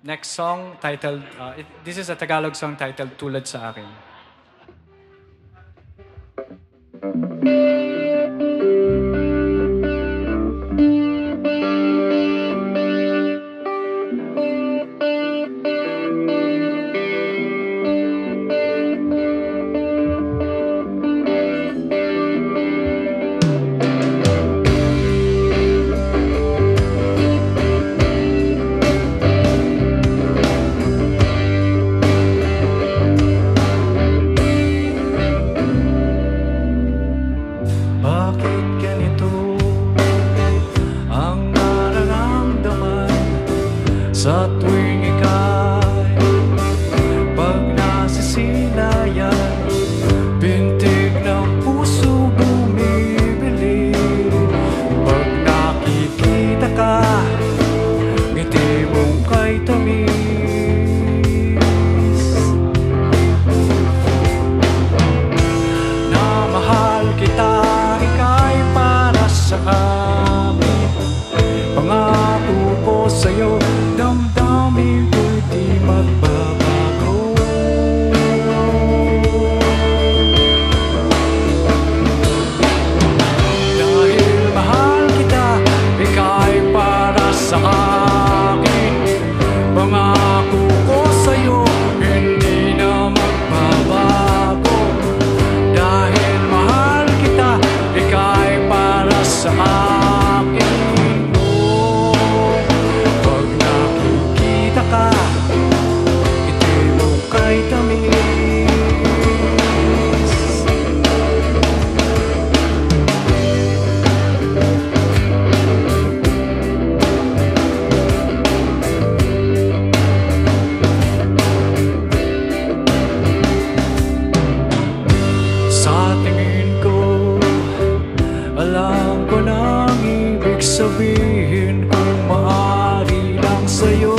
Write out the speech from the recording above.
Next song titled, this is a Tagalog song titled Tulad sa Akin. Bakit ganito ang nararamdaman sa tuwing ika'y pag nasisilayan? Bintig ng puso bumibili pag nakikita ka, ngiti mong kay tamis. Na mahal kita, sa amin, pangako ko sa'yo, damdamin ko'y di magbabago. Dahil mahal kita, ika'y para sa akin, pangako ko sa'yo, hindi na magbabago. Dahil mahal kita, ika'y sa akin, oh. Pag nakikita ka, ngiti mo kay tamis. Sa tingin ko, alam ko nang ibig sabihin kung maaari lang sa'yo.